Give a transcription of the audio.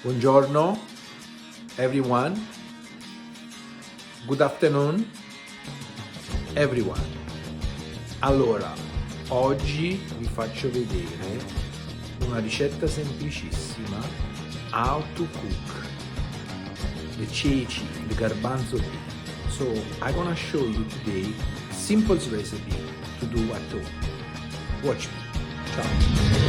Buongiorno, everyone. Good afternoon, everyone. Allora, oggi vi faccio vedere una ricetta semplicissima, how to cook the ceci, the garbanzo bean. So, I'm gonna show you today simple recipe to do at home. Watch me. Ciao.